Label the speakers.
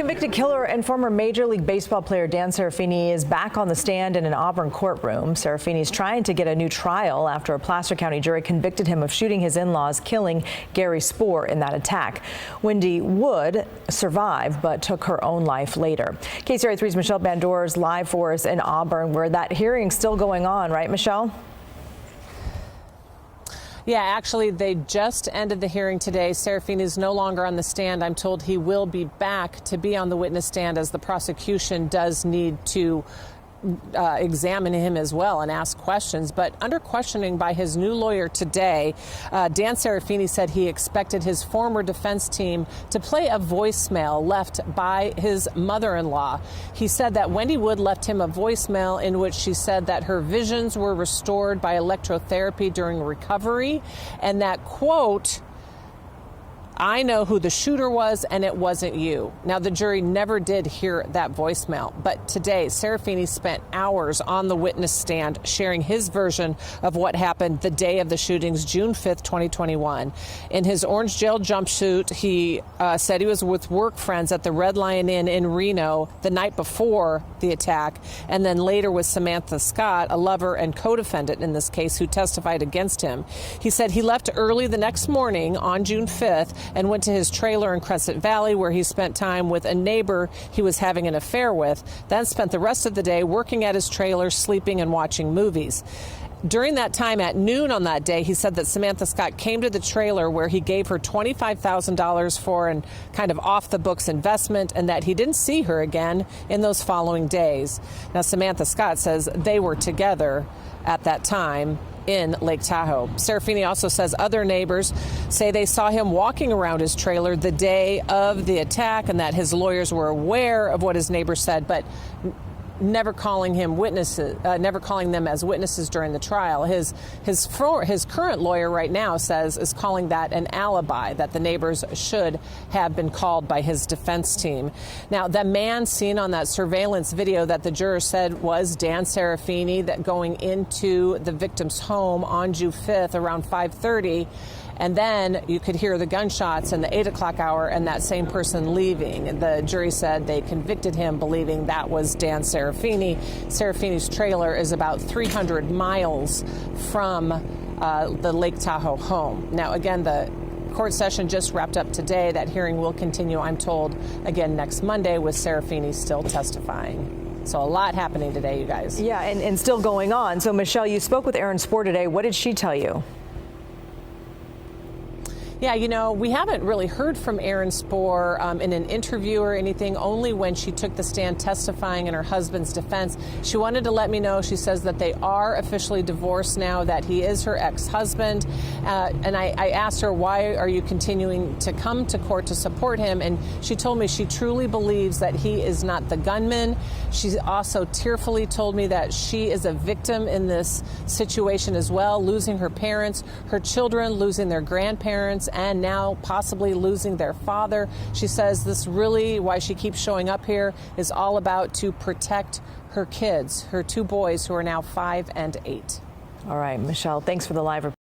Speaker 1: convicted killer and former Major League Baseball player Dan Serafini is back on the stand in an Auburn courtroom. Serafini's trying to get a new trial after a Placer County jury convicted him of shooting his in-laws, killing Gary Spoor in that attack. Wendy Wood survived but took her own life later. KCRA 3's Michelle Bandor is live for us in Auburn, where that hearing's still going on, right, Michelle?
Speaker 2: Yeah, actually, they just ended the hearing today. Serafini is no longer on the stand. I'm told he will be back to be on the witness stand, as the prosecution does need to examine him as well and ask questions. But under questioning by his new lawyer today, Dan Serafini said he expected his former defense team to play a voicemail left by his mother-in-law. He said that Wendy Wood left him a voicemail in which she said that her visions were restored by electrotherapy during recovery, and that, quote, "I know who the shooter was, and it wasn't you." Now, the jury never did hear that voicemail, but today Serafini spent hours on the witness stand sharing his version of what happened the day of the shootings, June 5th, 2021. In his orange gel jumpsuit, he said he was with work friends at the Red Lion Inn in Reno the night before the attack, and then later with Samantha Scott, a lover and co-defendant in this case, who testified against him. He said he left early the next morning on June 5th and went to his trailer in Crescent Valley, where he spent time with a neighbor he was having an affair with, then spent the rest of the day working at his trailer, sleeping and watching movies. During that time at noon on that day, he said that Samantha Scott came to the trailer where he gave her $25,000 for an kind of off-the-books investment, and that he didn't see her again in those following days. Now, Samantha Scott says they were together at that time in Lake Tahoe. Serafini also says other neighbors say they saw him walking around his trailer the day of the attack, and that his lawyers were aware of what his neighbors said, but never calling them as witnesses during the trial. His current lawyer right now is calling that an alibi, that the neighbors should have been called by his defense team. Now, the man seen on that surveillance video that the juror said was Dan Serafini, that going into the victim's home on June 5th around 5:30. And then you could hear the gunshots in the 8 o'clock hour and that same person leaving. The jury said they convicted him believing that was Dan Serafini. Serafini's trailer is about 300 miles from the Lake Tahoe home. Now, again, the court session just wrapped up today. That hearing will continue, I'm told, again next Monday, with Serafini still testifying. So a lot happening today, you guys.
Speaker 1: Yeah, and still going on. So, Michelle, you spoke with Erin Spoor today. What did she tell you?
Speaker 2: Yeah, you know, we haven't really heard from Erin Spoor in an interview or anything, only when she took the stand testifying in her husband's defense. She wanted to let me know, she says, that they are officially divorced now, that he is her ex-husband. And I asked her, why are you continuing to come to court to support him? And she told me she truly believes that he is not the gunman. She also tearfully told me that she is a victim in this situation as well, losing her parents, her children losing their grandparents, and now possibly losing their father. She says this really, why she keeps showing up here, is all about to protect her kids, her two boys who are now 5 and 8.
Speaker 1: All right, Michelle, thanks for the live report.